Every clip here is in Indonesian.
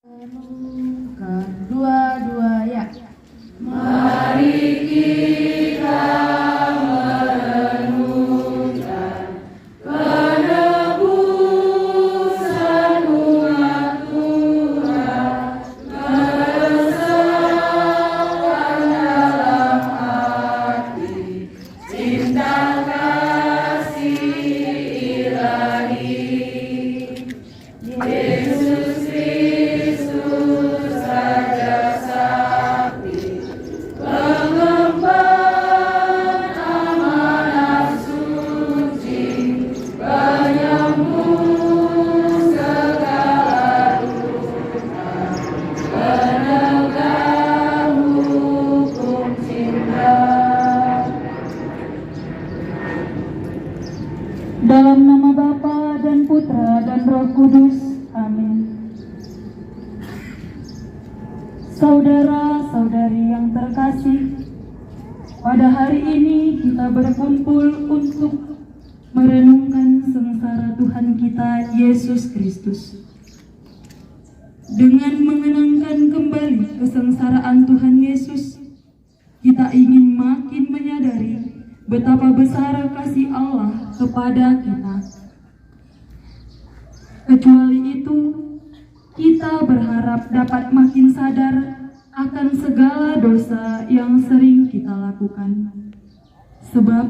Renungkan dua-dua ya. Mari kita merenungkan penebusan umat Tuhan, meresahkan dalam hati cinta kasih ilahi. Yesus Kristus Raja Sakti, pengemban amanah suci, penyembuh segala duka, penegak hukum cinta. Dalam nama Bapa dan Putra dan Roh Kudus. Amin. Saudara-saudari yang terkasih, pada hari ini kita berkumpul untuk merenungkan sengsara Tuhan kita Yesus Kristus. Dengan mengenangkan kembali kesengsaraan Tuhan Yesus, kita ingin makin menyadari betapa besar kasih Allah kepada kita. Kecuali itu, kita berharap dapat makin sadar akan segala dosa yang sering kita lakukan. Sebab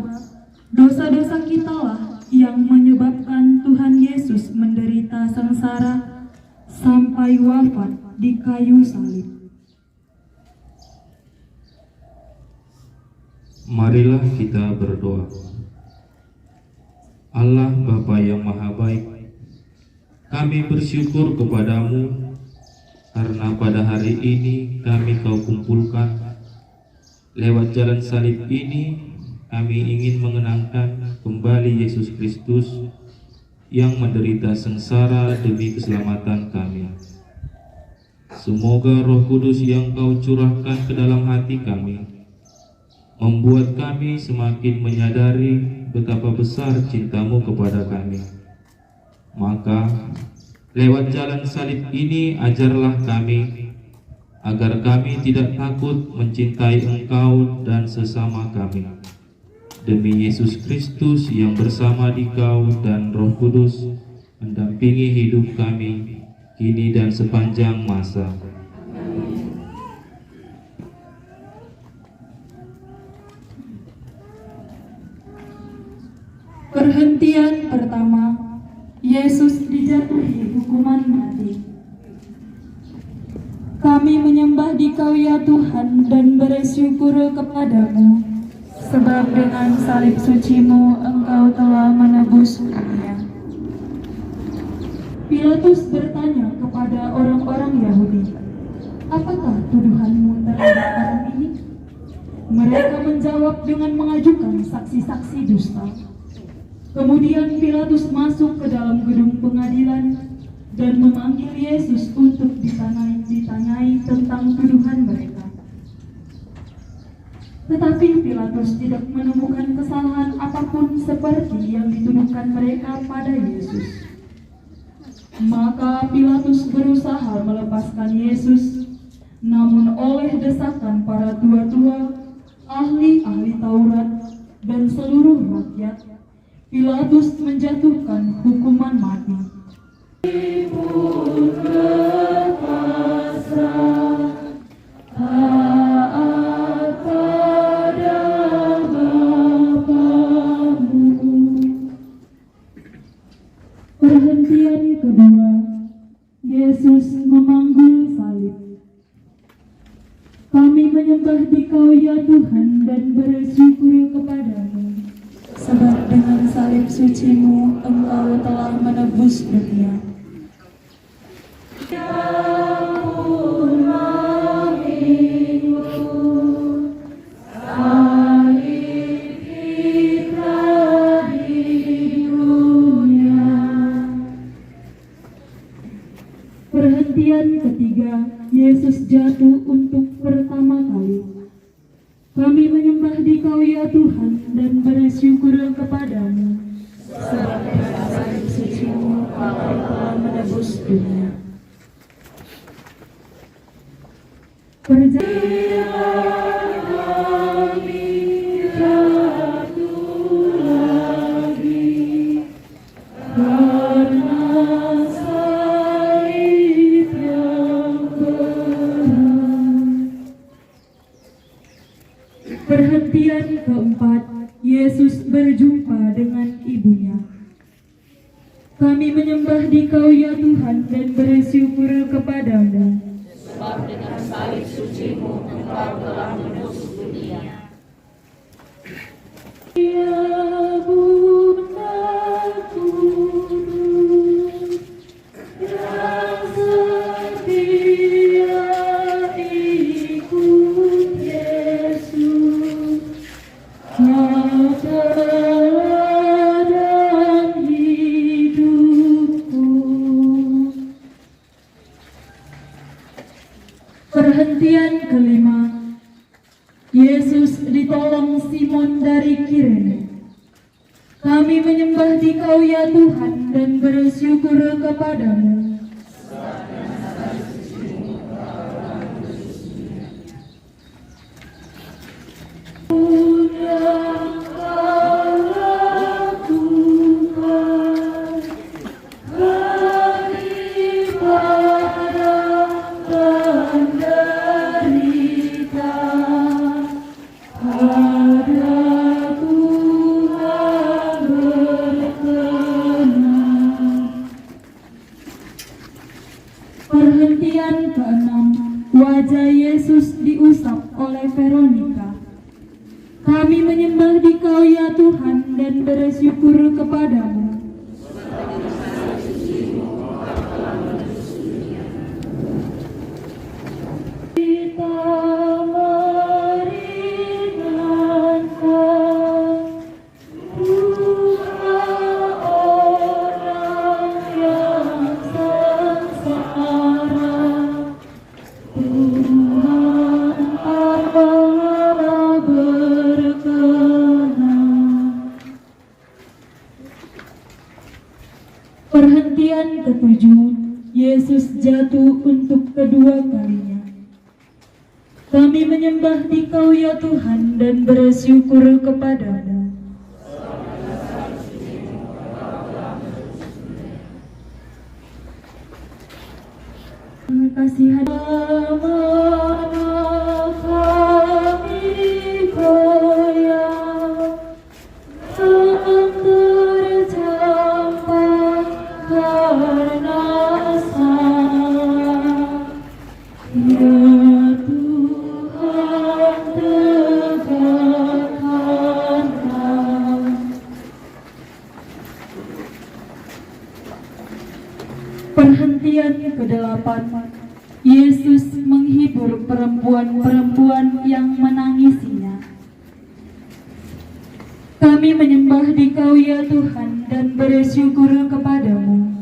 dosa-dosa kitalah yang menyebabkan Tuhan Yesus menderita sengsara sampai wafat di kayu salib. Marilah kita berdoa. Allah Bapa yang Maha Baik, kami bersyukur kepadamu karena pada hari ini kami Kau kumpulkan. Lewat jalan salib ini kami ingin mengenangkan kembali Yesus Kristus yang menderita sengsara demi keselamatan kami. Semoga Roh Kudus yang Kau curahkan ke dalam hati kami membuat kami semakin menyadari betapa besar cinta-Mu kepada kami. Maka lewat jalan salib ini ajarlah kami agar kami tidak takut mencintai Engkau dan sesama kami. Demi Yesus Kristus yang bersama Dikau dan Roh Kudus mendampingi hidup kami kini dan sepanjang masa. Perhentian pertama, Yesus dijatuhi hukuman mati. Kami menyembah Dikau ya Tuhan dan bersyukur kepadamu, sebab dengan salib suci-Mu Engkau telah menebus dunia. Pilatus bertanya kepada orang-orang Yahudi, apakah tuduhanmu terhadap orang ini? Mereka menjawab dengan mengajukan saksi-saksi dusta. Kemudian Pilatus masuk ke dalam gedung pengadilan dan memanggil Yesus untuk ditanyai tentang tuduhan mereka. Tetapi Pilatus tidak menemukan kesalahan apapun seperti yang dituduhkan mereka pada Yesus. Maka Pilatus berusaha melepaskan Yesus, namun oleh desakan para tua-tua, ahli-ahli Taurat, dan seluruh rakyat, Pilatus menjatuhkan hukuman mati. Perhentian kedua, Yesus memanggul salib. Kami menyembah Dikau ya Tuhan dan bersyukur kepadamu, sebab dengan salib suci-Mu Engkau telah menebus dunia. Perhentian ketiga, Yesus jatuh untuk pertama kali. Kami menyembah Dikau ya Tuhan dan bersyukur kepadamu, sebab dengan salib suci-Mu Engkau telah menebus dunia. Perhentian keempat, Yesus berjumpa dengan ibunya. Kami menyembah Dikau ya Tuhan dan bersyukur kepadamu. Sebab dengan salib suci-Mu Engkau telah menebus dunia. Ya Bundaku, yang setia ikut Yesus, Kau teladan hidupku. Perhentian kelima, Yesus ditolong Simon dari Kirene. Kami menyembah Dikau ya Tuhan dan bersyukur kepadamu. Perhentian keenam, wajah Yesus diusap oleh Veronica. Kami menyembah Dikau ya Tuhan dan bersyukur kepadamu. Kita meringankan duka orang yang sengsara. Tuhan Allah berkenan. Perhentian ketujuh, Yesus jatuh untuk kedua kalinya. Kami menyembah Dikau ya Tuhan dan bersyukur kepadamu. Kasihan kami goyang dan tercampur karena salah. Ya Tuhan tegakkanlah. Perhentian kedelapan, Yesus menghibur perempuan-perempuan yang menangisinya. Kami menyembah Dikau ya Tuhan dan bersyukur kepadamu.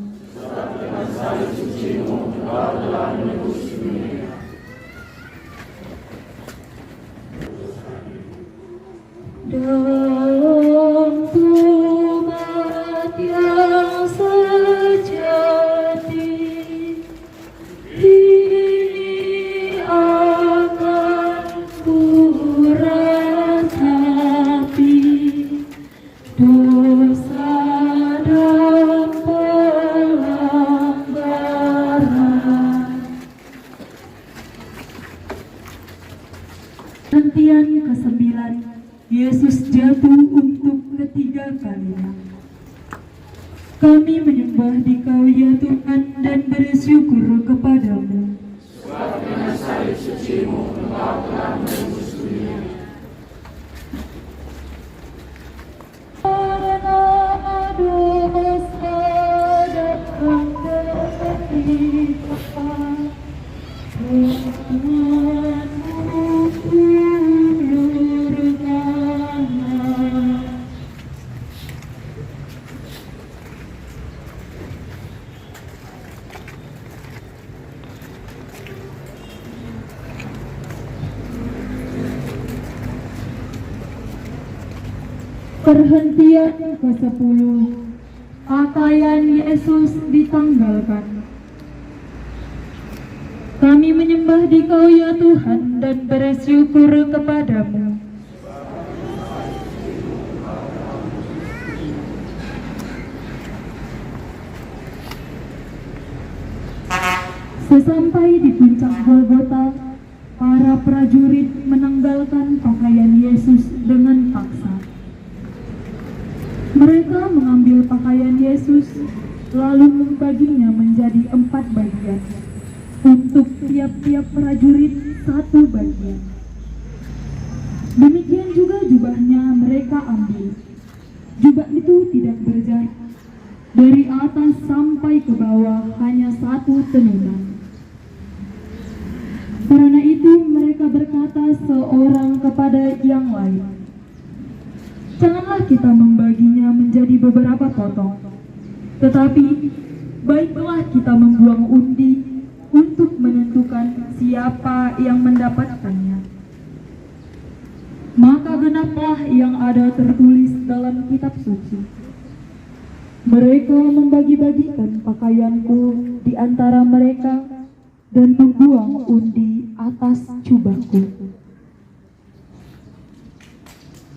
Dalam tobat yang sejati, ini akan kuratapi dosa dan pelanggaran. Perhentian kesembilan, Yesus jatuh untuk ketiga kalinya. Kami menyembah Dikau ya Tuhan dan bersyukur kepadamu. Sebab dengan salib suci-Mu Engkau telah menebus dunia. Karena dosa datang dari Bapa, Tuhanmu ulurkanlah. Perhentian ke-10, pakaian Yesus ditanggalkan. Kami menyembah Dikau ya Tuhan dan bersyukur kepadamu. Sesampai di puncak Golgota, para prajurit menanggalkan pakaian Yesus dengan paksa. Mereka mengambil pakaian Yesus, lalu membaginya menjadi 4 bagian. Untuk tiap-tiap prajurit 1 bagian. Demikian juga jubahnya mereka ambil. Jubah itu tidak berjahit. Dari atas sampai ke bawah hanya 1 tenunan. Karena itu mereka berkata seorang kepada yang lain, "Janganlah kita membaginya menjadi beberapa potong, tetapi baiklah kita membuang undi untuk menentukan siapa yang mendapatkannya." Maka genaplah yang ada tertulis dalam kitab suci. Mereka membagi-bagikan pakaianku di antara mereka dan membuang undi atas jubahku.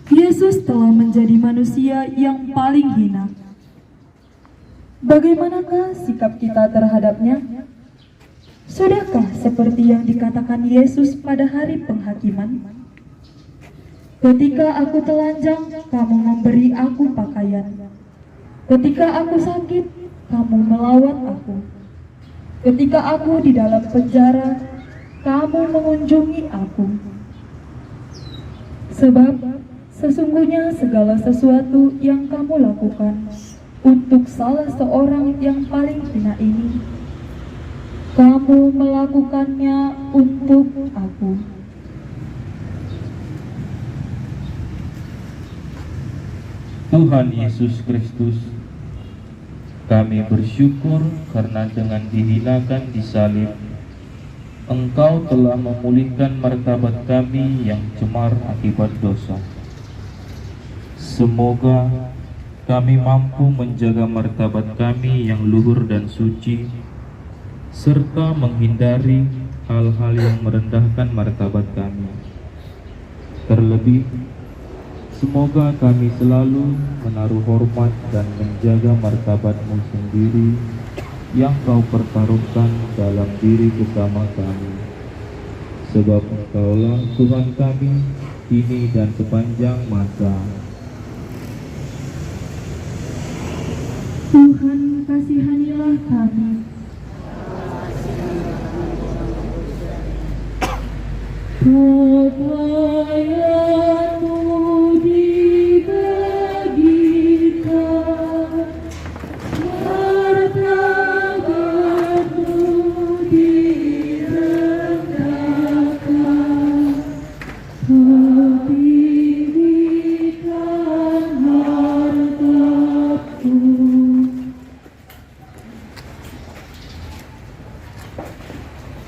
Yesus telah menjadi manusia yang paling hina. Bagaimanakah sikap kita terhadapnya? Sudahkah seperti yang dikatakan Yesus pada hari penghakiman? "Ketika aku telanjang, kamu memberi aku pakaian. Ketika aku sakit, kamu melawat aku. Ketika aku di dalam penjara, kamu mengunjungi aku." Sebab sesungguhnya segala sesuatu yang kamu lakukan untuk salah seorang yang paling hina ini, kamu melakukannya untuk aku. Tuhan Yesus Kristus, kami bersyukur karena dengan dihinakan di salib, Engkau telah memulihkan martabat kami yang cemar akibat dosa. Semoga kami mampu menjaga martabat kami yang luhur dan suci, serta menghindari hal-hal yang merendahkan martabat kami. Terlebih, semoga kami selalu menaruh hormat dan menjaga martabat-Mu sendiri yang Kau pertaruhkan dalam diri bersama kami. Sebab Engkaulah Tuhan kami, kini dan sepanjang masa. Tuhan, kasihanilah kami. Pakaian-Mu dibagikan, martabat-Mu direndahkan, tinggikan martabat-Mu.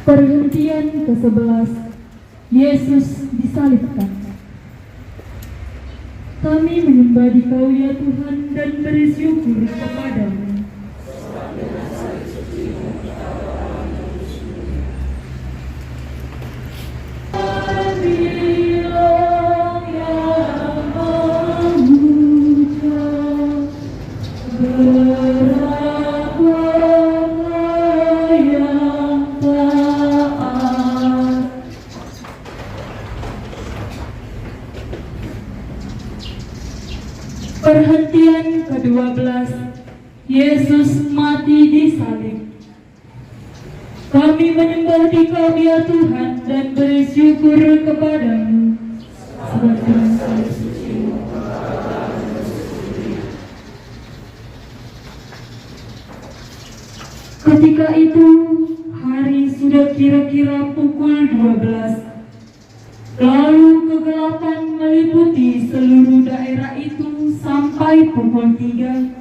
Perhentian ke-11. Yesus disalibkan. Kami menyembah Dikau ya Tuhan dan bersyukur kepadamu. Perhentian ke-12. Yesus mati di salib. Kami menyembah Dikau ya Tuhan dan bersyukur kepadamu. Sebab dengan salib suci-Mu ketika itu hari sudah kira-kira pukul 12. Lalu kegelapan meliputi seluruh daerah itu sampai pukul 3,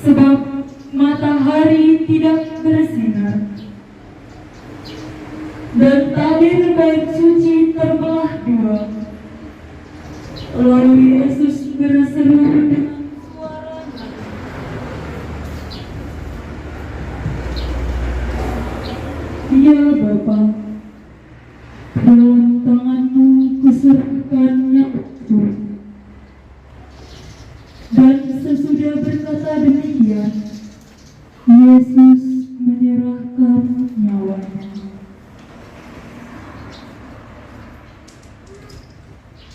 sebab matahari tidak bersinar. Dan tabir bait suci terbelah 2. Lalu Yesus berseru dengan suara nada, Ya Bapa, dalam tangan-Mu kuserahkan nyawaku. Dan sesudah berkata demikian, Yesus menyerahkan nyawanya.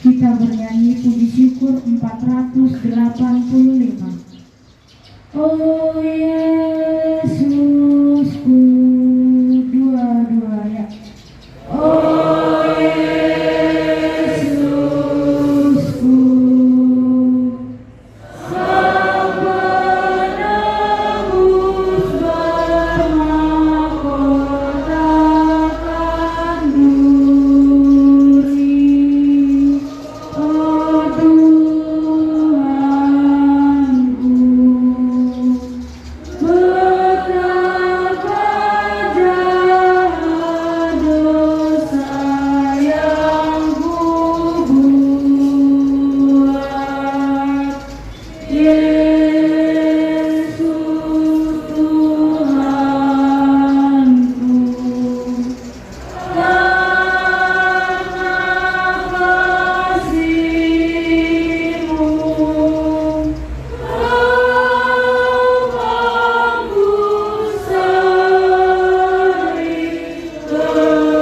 Kita bernyanyi puji syukur 485. Oh Yesusku, dua-dua ya. Oh Yesusku, Sang penebus bermahkota kanduri. Oh Tuhanku, betapa jahat dosa yang kubuat. Yesus Tuhanku, karena kasih-Mu Kau sari ke Golgota.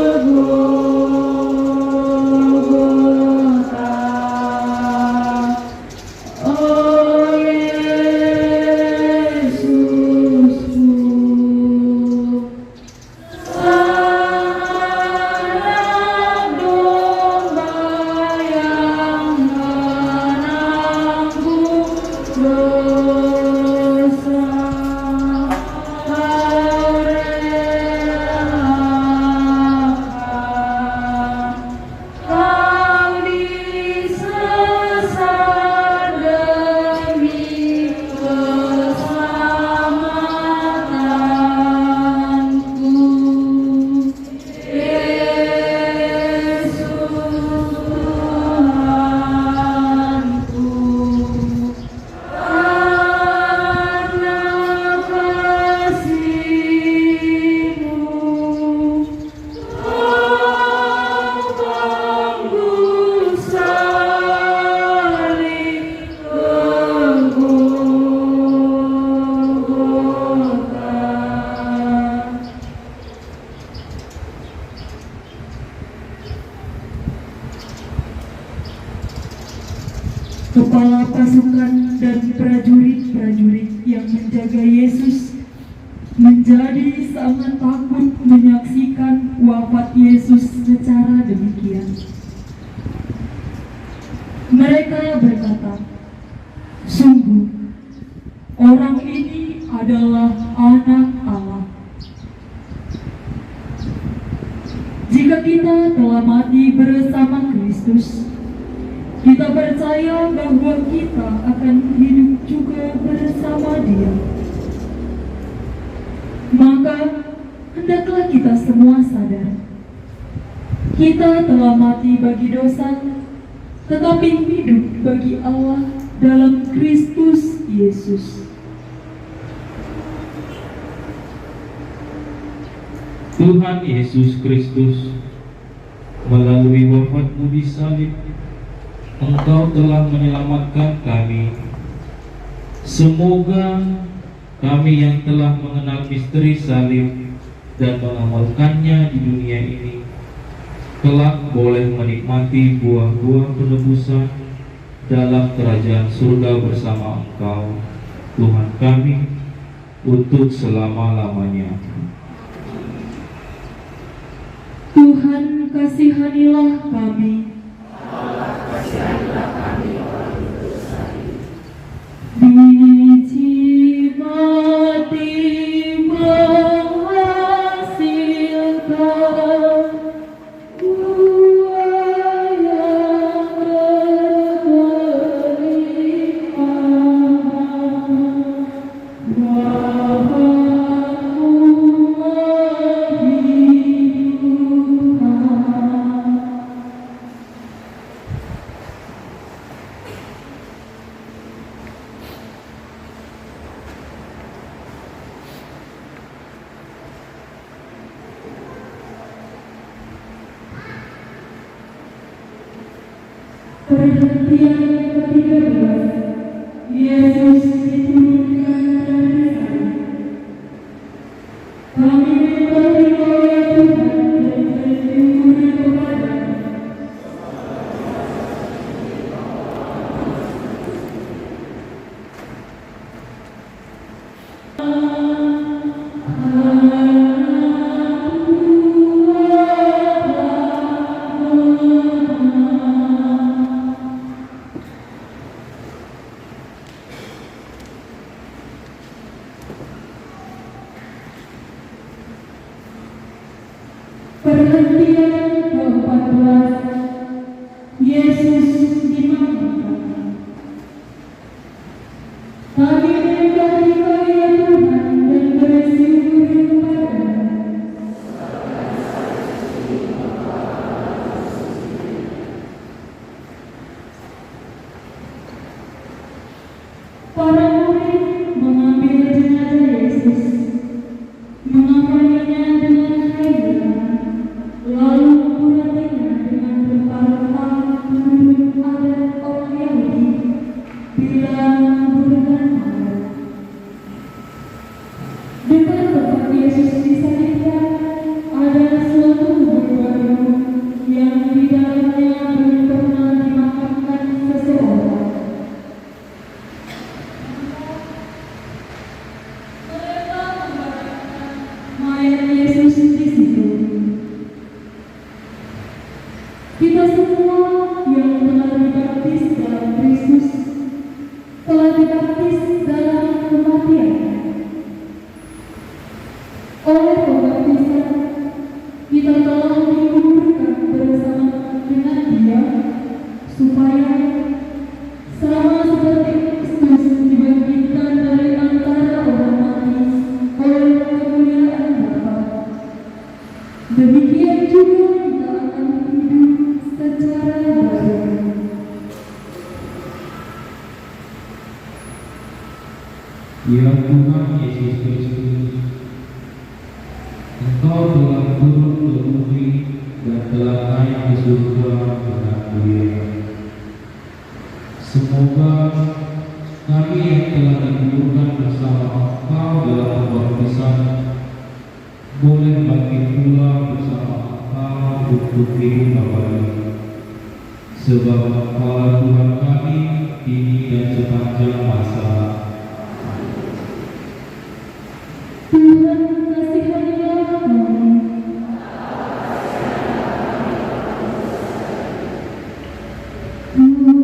Oh Yesusku, Sang Anak Domba yang menanggung dosa, Kau relakan Kau disesat demi keselamatanku. Yesus Tuhanku, karena kasih-Mu Kau tanggung salib ke Golgota. Kepala pasukan dan prajurit-prajurit yang menjaga Yesus menjadi sangat takut menyaksikan wafat Yesus secara demikian. Mereka berkata, "Sungguh, orang ini adalah Anak Allah." Jika kita telah mati bersama Kristus, kita percaya bahwa kita akan hidup juga bersama Dia. Maka, hendaklah kita semua sadar, kita telah mati bagi dosa, tetapi hidup bagi Allah dalam Kristus Yesus. Tuhan Yesus Kristus, melalui wafat-Mu di salib, Engkau telah menyelamatkan kami. Semoga kami yang telah mengenal misteri salib dan mengamalkannya di dunia ini, kelak boleh menikmati buah-buah penebusan dalam kerajaan surga bersama Engkau, Tuhan kami, untuk selama-lamanya. Tuhan, kasihanilah kami. Biji mati menghasilkan buah yang berkelimpahan. Perhentian ke-13, Yesus diturunkan dari salib. Kami berdoa ya Tuhan dan bersyukur kepada-Mu. Perhentian ke-14, Yesus dimandikan. Kami berdoa ya Tuhan dan bersyukur kepada-Mu. Para murid mengambil jenazah Yesus, mengapainya dengan kain, lalu membuatnya dengan berparang menurut adat orang Yahudi bila menguburkan mayat. Dekat tempat Yesus disalibkan ada suatu kubur baru yang di dalamnya belum pernah dimakamkan seseorang. Mereka membaringkan mayat Yesus di situ. Kita semua yang telah dibaptis dalam Kristus telah dibaptis dalam kematian. Oleh pembaptisan, kita telah dikuburkan bersama dengan Dia, supaya sama seperti Kristus dibangkitkan dari antara orang mati oleh kemuliaan Bapa, demikian juga kita akan hidup secara baru. Ya Tuhan Yesus Kristus, Engkau telah turun ke bumi dan telah naik ke surga dengan mulia. Semoga kami yang telah dikuburkan bersama Engkau dalam pembaptisan boleh bangkit pula bersama Engkau untuk hidup abadi. Sebab Engkau Tuhan kami kini dan sepanjang masa. Tuhan kasihanilah kami. Sampai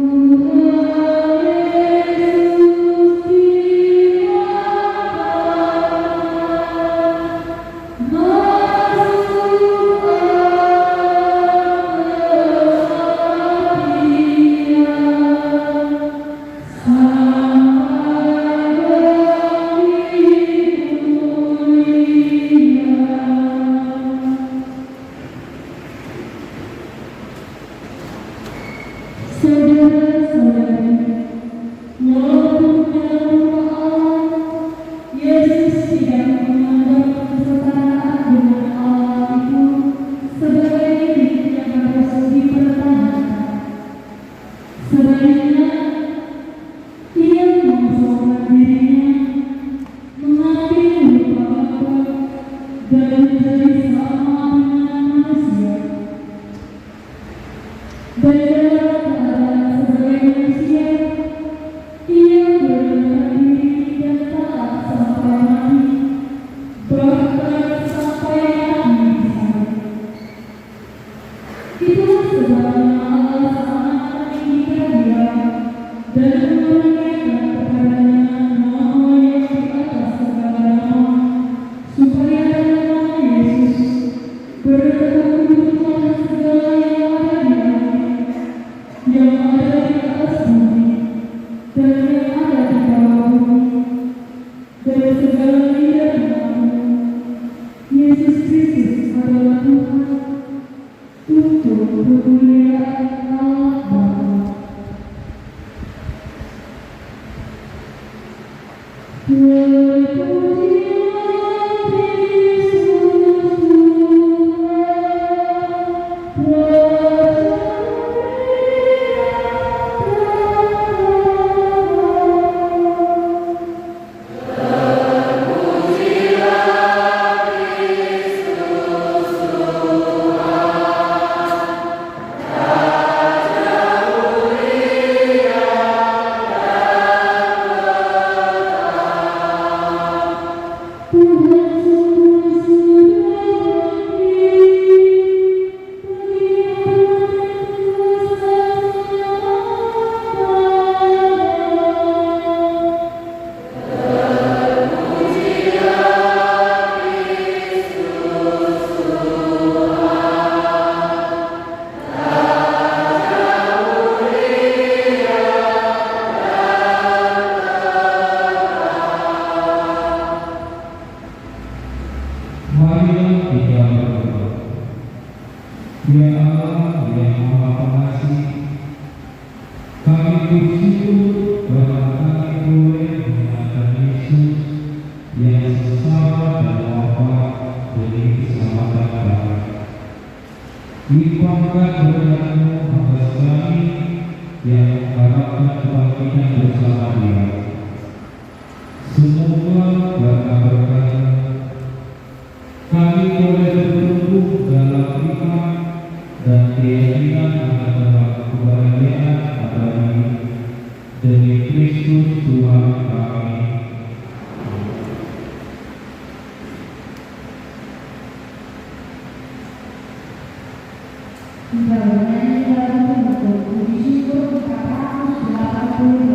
Marilah kita berdoa. Ya Allah yang Maha Pengasih, kami bersyukur bahwa kami boleh mengenalkan Yesus yang sesama dan wafat demi keselamatan kami. Limpahkan berkat-Mu atas kami yang mengharapkan kebangkitan bersama Dia. Semoga karena berkat kami boleh bertumbuh dalam iman dan keyakinan akan kebahagiaan abadi demi Kristus Tuhan kami. Hingga bernyanyi dalam bentuk puji syukur 480